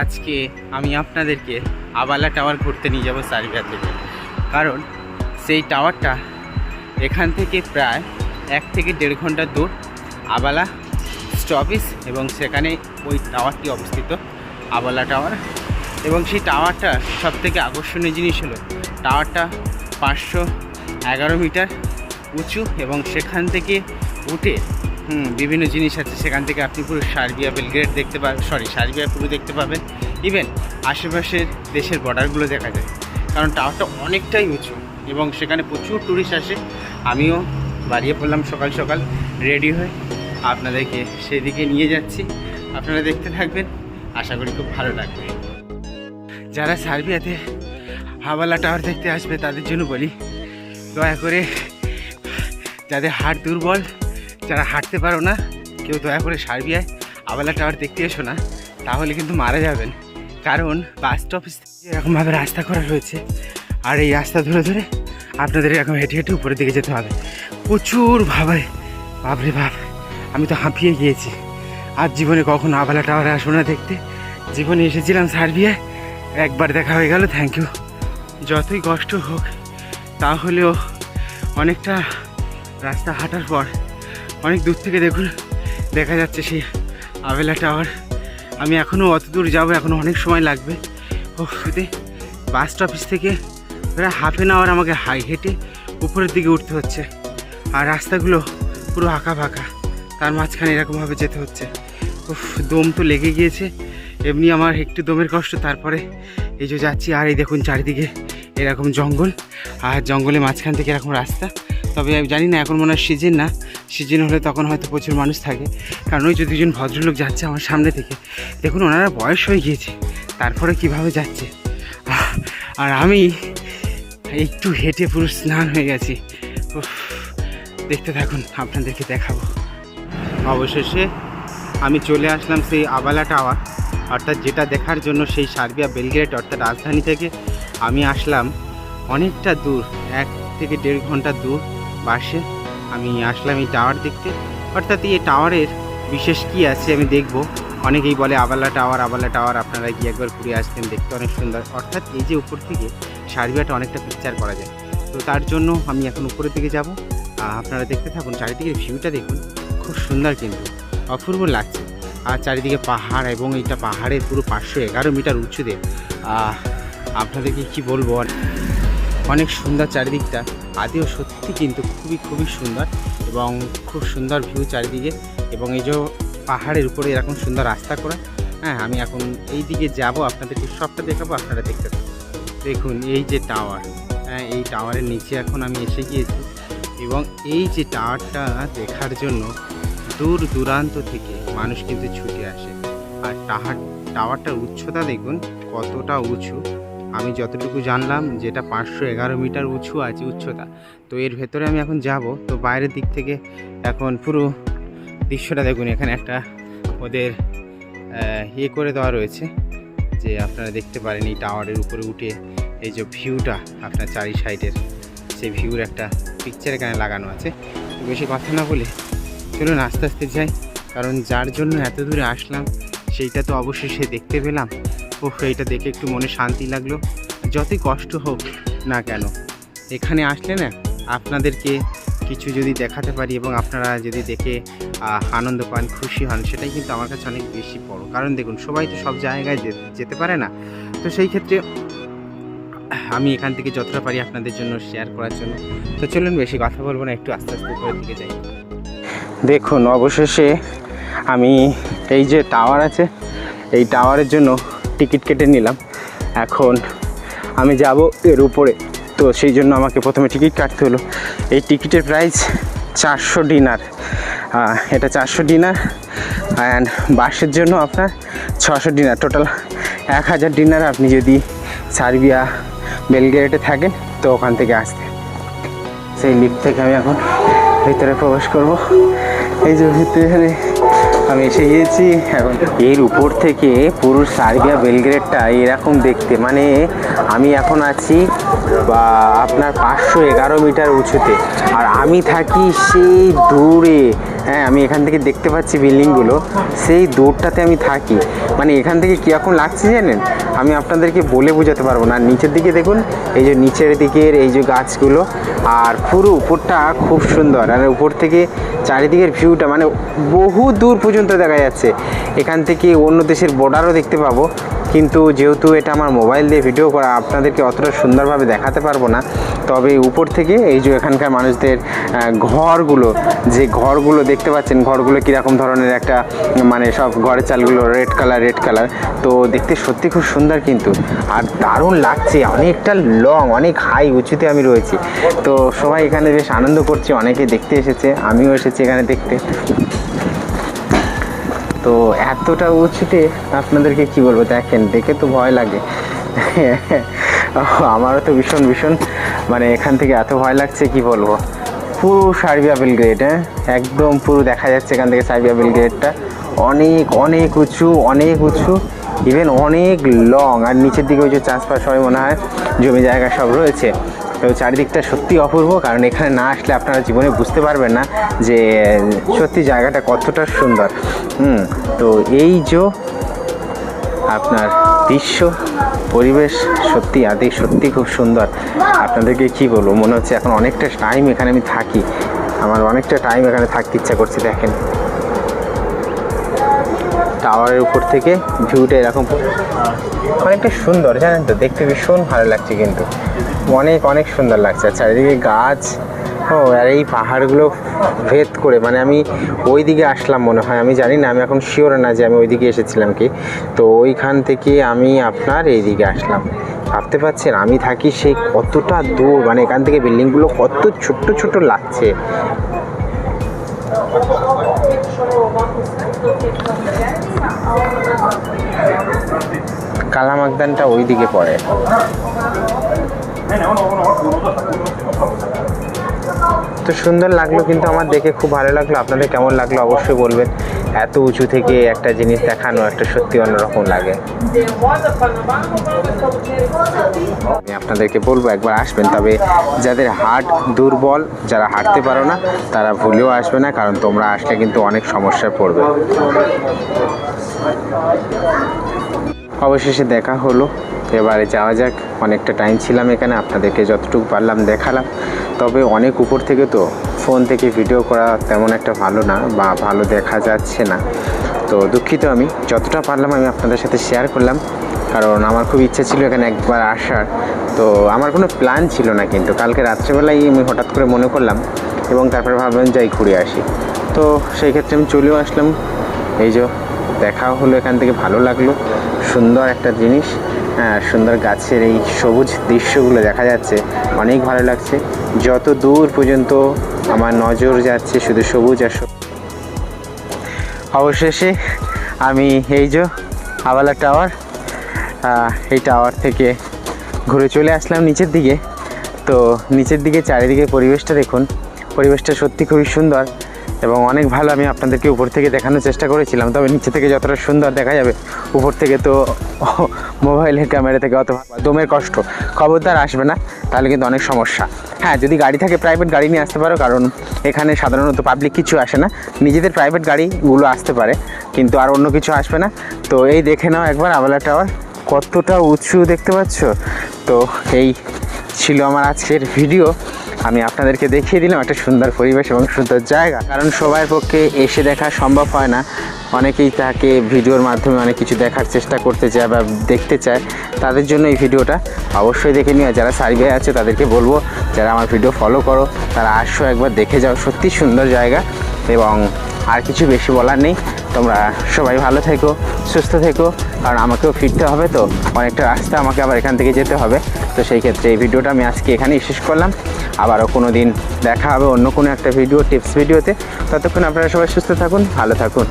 আজকে আমি আপনাদেরকে আবালা টাওয়ার ঘুরতে নিয়ে যাব সার্বিয়া থেকে। কারণ সেই টাওয়ারটা এখান থেকে প্রায় 1 থেকে 1.5 ঘন্টা দূর আবালা স্টপেজ, এবং সেখানে ওই টাওয়ারটি অবস্থিত আবালা টাওয়ার। এবং সেই টাওয়ারটা সবথেকে আকর্ষণীয় জিনিস হলো টাওয়ারটা 511 মিটার উঁচু, এবং সেখান থেকে উঠে বিভিন্ন জিনিস আছে। সেখান থেকে আপনি পুরো সার্বিয়া বেলগ্রেড দেখতে পাবেন, সার্বিয়া পুরো দেখতে পাবেন। ইভেন আশেপাশের দেশের বর্ডারগুলো দেখা যায়, কারণ টাওয়ারটা অনেকটাই উঁচু এবং সেখানে প্রচুর টুরিস্ট আসে। আমিও বাড়িয়ে পড়লাম সকাল সকাল রেডি হয়ে, আপনাদেরকে সেদিকে নিয়ে যাচ্ছি। আপনারা দেখতে থাকবেন, আশা করি খুব ভালো লাগবে। যারা সার্বিয়াতে আবালা টাওয়ার দেখতে আসবে তাদের জন্য বলি, দয়া করে যাদের হাট দুর্বল, যারা হাঁটতে পারো না, কেউ দয়া করে সার্বিয়ায় আবালা টাওয়ার দেখতে এসো না, তাহলে কিন্তু মারা যাবেন। কারণ বাস স্টপেজ থেকে এরকমভাবে রাস্তা করা রয়েছে, আর এই রাস্তা ধরে ধরে আপনাদের এরকম হেঁটে হেঁটে উপরের দিকে যেতে হবে। প্রচুর ভাবে, বাপরে বাপ, আমি তো হাঁপিয়ে গিয়েছি। আর জীবনে কখনো আবালা টাওয়ারে আসবো না দেখতে। জীবনে এসেছিলাম সার্বিয়ায়, একবার দেখা হয়ে গেল, থ্যাংক ইউ। যতই কষ্ট হোক তাহলেও অনেকটা রাস্তা হাঁটার পর অনেক দূর থেকে দেখুন দেখা যাচ্ছে সেই আবালা টাওয়ার। আমি এখনও অত দূর যাবো, এখনও অনেক সময় লাগবে। ও শুধু বাস স্টপেজ থেকে প্রায় ½ আওয়ার আমাকে হেঁটে উপরের দিকে উঠতে হচ্ছে, আর রাস্তাগুলো পুরো আঁকা ফাঁকা, তার মাঝখানে এরকমভাবে যেতে হচ্ছে। দম তো লেগে গিয়েছে, এমনি আমার একটু দমের কষ্ট, তারপরে এই যে যাচ্ছি। আর এই দেখুন চারিদিকে এরকম জঙ্গল, আর জঙ্গলের মাঝখান থেকে এরকম রাস্তা। তবে আমি জানি না, এখন মনে হয় সিজন না, সিজন হলে তখন হয়তো প্রচুর মানুষ থাকে। কারণ ওই যে দুজন ভদ্রলোক যাচ্ছে আমার সামনে থেকে, দেখুন ওনারা বয়স হয়ে গিয়েছে, তারপরে কিভাবে যাচ্ছে। আর আমি একটু হেঁটে পুরো স্নান হয়ে গেছি। দেখতে থাকুন, আপনাদেরকে দেখাবো। অবশেষে আমি চলে আসলাম সেই আবালা টাওয়ার, অর্থাৎ যেটা দেখার জন্য সেই সার্বিয়া বেলগ্রেড অর্থাৎ রাজধানী থেকে আমি আসলাম অনেকটা দূর, 1 থেকে 1.5 ঘন্টা দূর বাসে আমি আসলাম এই টাওয়ার দেখতে। অর্থাৎ এই টাওয়ারের বিশেষ কী আছে আমি দেখব। অনেকেই বলে আবালা টাওয়ার, আবালা টাওয়ার, আপনারা গিয়ে একবার ঘুরে আসতেন, দেখতে অনেক সুন্দর। অর্থাৎ এই যে উপর থেকে সার্বিয়াটা অনেকটা পিকচার করা যায়, তো তার জন্য আমি এখন উপরের দিকে যাব। আপনারা দেখতে থাকুন, চারিদিকের ভিউটা দেখুন, খুব সুন্দর কিন্তু অপূর্ব লাগছে। আর চারিদিকে পাহাড়, এবং এইটা পাহাড়ের পুরো 511 মিটার উঁচুতে। আপনাদেরকে কি বলবো, অনেক সুন্দর চারিদিকটা, আদিও সত্যি কিন্তু খুবই সুন্দর, এবং খুব সুন্দর ভিউ চারিদিকে। এবং এই যে পাহাড়ের উপরে এরকম সুন্দর রাস্তা করা। আমি এখন এই দিকে যাব, আপনাদেরকে সবটা দেখাবো, আপনারা দেখতে থাকুন। দেখুন এই যে টাওয়ার, এই টাওয়ারের নিচে এখন আমি এসে গিয়েছি, এবং এই যে টাওয়ারটা দেখার জন্য দূর দূরান্ত থেকে মানুষ কিন্তু ছুটে আসে। আর টাওয়ারটার উচ্চতা দেখুন কতটা উঁচু। আমি যতটুকু জানলাম যেটা 511 মিটার উঁচু আছে উচ্চতা। তো এর ভেতরে আমি এখন যাব। তো বাইরের দিক থেকে এখন পুরো দৃশ্যটা দেখুন, এখানে একটা ওদের করে দেওয়া রয়েছে যে আপনারা দেখতে পারেন এই টাওয়ারের উপরে উঠে এই যে ভিউটা, আপনার চারি সাইডের সেই ভিউর একটা পিকচার এখানে লাগানো আছে। তো বেশি কথা না বলে চলুন আস্তে আস্তে যাই, কারণ যার জন্য এত দূরে আসলাম সেইটা তো অবশ্যই সে দেখতে পেলাম। এইটা দেখে একটু মনে শান্তি লাগলো। যতই কষ্ট হোক না কেন, এখানে আসলে না আপনাদেরকে কিছু যদি দেখাতে পারি, এবং আপনারা যদি দেখে আনন্দ পান, খুশি হন, সেটাই কিন্তু আমার কাছে অনেক বেশি বড়। কারণ দেখুন সবাই তো সব জায়গায় যেতে পারে না, তো সেই ক্ষেত্রে আমি এখান থেকে যতটা পারি আপনাদের জন্য শেয়ার করার জন্য। তো চলুন বেশি কথা বলবো না, একটু আস্তে আস্তে উপরের দিকে যাই। দেখুন অবশেষে আমি এই যে টাওয়ার আছে, এই টাওয়ারের জন্য টিকিট কেটে নিলাম। এখন আমি যাব এর উপরে, তো সেই জন্য আমাকে প্রথমে টিকিট কাটতে হলো। এই টিকিটের প্রাইস 400 ডিনার। এটা 400 ডিনার, অ্যান্ড বাসের জন্য আপনার 600 ডিনার, টোটাল 1000 ডিনার আপনি যদি সার্বিয়া বেলগ্রেডে থাকেন তো ওখান থেকে আসতে। সেই লিফট থেকে আমি এখন ভিতরে প্রবেশ করব। এই যে ভিতরে আমি এসে গিয়েছি। এখন এর উপর থেকে পুরো সার্বিয়া বেলগ্রেডটা এরকম দেখতে, মানে আমি এখন আছি বা আপনার 511 মিটার উঁচুতে, আর আমি থাকি সেই দূরে হ্যাঁ, আমি এখান থেকে দেখতে পাচ্ছি বিল্ডিংগুলো, সেই দূরটাতে আমি থাকি। মানে এখান থেকে কীরকম লাগছে জানেন, আমি আপনাদেরকে বলে বোঝাতে পারবো না। নিচের দিকে দেখুন, এই যে নিচের দিকের এই যে গাছগুলো, আর পুরো উপরটা খুব সুন্দর। আর উপর থেকে চারিদিকের ভিউটা মানে বহু দূর পর্যন্ত দেখা যাচ্ছে। এখান থেকে অন্য দেশের বর্ডারও দেখতে পাবো, কিন্তু যেহেতু এটা আমার মোবাইল দিয়ে ভিডিও করা, আপনাদেরকে অতটা সুন্দরভাবে দেখাতে পারবো না। তবে উপর থেকে এই যে এখানকার মানুষদের ঘরগুলো, যে ঘরগুলো দেখতে পাচ্ছেন, ঘরগুলো কীরকম ধরনের একটা মানে সব ঘরের চালগুলো রেড কালার, তো দেখতে সত্যি খুব সুন্দর কিন্তু। আর দারুণ লাগছে, অনেকটা লং, অনেক হাই উঁচুতে আমি রয়েছি। তো সবাই এখানে বেশ আনন্দ করছে, অনেকে দেখতে এসেছে, আমিও এসেছি এখানে দেখতে। তো এতটা উঁচুতে আপনাদেরকে কি বলবো, দেখেন, দেখে তো ভয় লাগে। আমারও তো ভীষণ মানে এখান থেকে এত ভয় লাগছে কি বলবো। পুরো সার্বিয়া বেলগ্রেড, একদম পুরো দেখা যাচ্ছে এখান থেকে সার্বিয়া বেলগ্রেডটা। অনেক উঁচু, ইভেন অনেক লং। আর নিচের দিকে ওই যে চাষবাস হয় মনে হয়, জমি জায়গা সব রয়েছে। তো চারিদিকটা সত্যি অপূর্ব, কারণ এখানে না আসলে আপনারা জীবনে বুঝতে পারবেন না যে সত্যি জায়গাটা কতটা সুন্দর। তো এই যে আপনার দৃশ্য, পরিবেশ সত্যি খুব সুন্দর। আপনাদেরকে কি বলবো, মনে হচ্ছে এখন অনেকটা টাইম এখানে আমি থাকি, আমার অনেকটা টাইম এখানে থাকতে ইচ্ছা করছে। দেখেন টাওয়ারের উপর থেকে ভিউটা এরকম অনেকটা সুন্দর, জানেন তো, দেখতে ভীষণ ভালো লাগছে কিন্তু, অনেক সুন্দর লাগছে। আর চারিদিকে গাছ, আর এই পাহাড়গুলো ভেদ করে মানে আমি ওই দিকে আসলাম মনে হয়, আমি জানি না, আমি এখন শিওর না যে আমি ওই দিকে এসেছিলাম কি। তো ওইখান থেকে আমি আপনার এই দিকে আসলাম। ভাবতে পারছেন আমি থাকি সেই কতটা দূর, মানে এখান থেকে বিল্ডিংগুলো কত ছোট্ট লাগছে। কালামাগদানটা ওই দিকে পড়ে। তো সুন্দর লাগলো কিন্তু আমার, দেখে খুব ভালো লাগলো। আপনাদের কেমন লাগলো অবশ্যই বলবেন। এত উঁচু থেকে একটা জিনিস দেখানো একটা সত্যি অন্যরকম লাগে। আমি আপনাদেরকে বলবো একবার আসবেন, তবে যাদের হার্ট দুর্বল, যারা হাঁটতে পারো না, তারা ভুলেও আসবে না, কারণ তোমরা আসলে কিন্তু অনেক সমস্যায় পড়বে। অবশেষে দেখা হলো, এবারে যাওয়া যাক। অনেকটা টাইম ছিলাম এখানে, আপনাদেরকে যতটুকু পারলাম দেখালাম। তবে অনেক উপর থেকে তো ফোন থেকে ভিডিও করা তেমন একটা ভালো না, বা ভালো দেখা যাচ্ছে না। তো দুঃখিত, আমি যতটা পারলাম আমি আপনাদের সাথে শেয়ার করলাম, কারণ আমার খুব ইচ্ছা ছিল এখানে একবার আসার। তো আমার কোনো প্ল্যান ছিল না, কিন্তু কালকে রাত্রেবেলায় আমি হঠাৎ করে মনে করলাম, এবং তারপরে ভাবলাম যাই ঘুরে আসি। তো সেই ক্ষেত্রে আমি চলেও আসলাম। এই যে দেখাও হলো এখান থেকে, ভালো লাগলো। সুন্দর একটা জিনিস, সুন্দর গাছের এই সবুজ দৃশ্যগুলো দেখা যাচ্ছে, অনেক ভালো লাগছে। যত দূর পর্যন্ত আমার নজর যাচ্ছে শুধু সবুজ আর সবুজ। অবশেষে আমি এই যে আবালা টাওয়ার, এই টাওয়ার থেকে ঘুরে চলে আসলাম নিচের দিকে। তো নিচের দিকে চারিদিকে পরিবেশটা দেখুন, পরিবেশটা সত্যি খুবই সুন্দর এবং অনেক ভালো। আমি আপনাদেরকে উপর থেকে দেখানোর চেষ্টা করেছিলাম, তবে নিচে থেকে যতটা সুন্দর দেখা যাবে, উপর থেকে তো মোবাইলের ক্যামেরা থেকে অত দমের কষ্ট। খবরদার আসবে না, তাহলে কিন্তু অনেক সমস্যা। হ্যাঁ, যদি গাড়ি থাকে প্রাইভেট গাড়ি নিয়ে আসতে পারো, কারণ এখানে সাধারণত পাবলিক কিছু আসে না, নিজেদের প্রাইভেট গাড়িগুলো আসতে পারে, কিন্তু আর অন্য কিছু আসবে না। তো এই দেখে নাও একবার আবালা টাওয়ার কতটা উঁচু, দেখতে পাচ্ছ। তো এই ছিল আমার আজকের ভিডিও, আমি আপনাদেরকে দেখিয়ে দিলাম একটা সুন্দর পরিবেশ এবং সুন্দর জায়গা, কারণ সবার পক্ষে এসে দেখা সম্ভব হয় না। অনেকেই তাকে ভিডিওর মাধ্যমে অনেক কিছু দেখার চেষ্টা করতে চায় বা দেখতে চায়, তাদের জন্য এই ভিডিওটা অবশ্যই দেখে নিও। যারা সার্বিয়ায় আছে তাদেরকে বলবো, যারা আমার ভিডিও ফলো করো তারা আসো, একবার দেখে যাও, সত্যি সুন্দর জায়গা। এবং আর কিছু বেশি বলার নেই, তোমরা সবাই ভালো থেকো, সুস্থ থেকো, কারণ আমাকেও ফিরতে হবে, তো অনেকটা রাস্তা আমাকে আবার এখান থেকে যেতে হবে। তো সেই ক্ষেত্রে এই ভিডিওটা আমি আজকে এখানেই শেষ করলাম। আবারও কোনো দিন দেখা হবে অন্য কোনো একটা ভিডিও, টিপস ভিডিওতে। ততক্ষণ আপনারা সবাই সুস্থ থাকুন, ভালো থাকুন।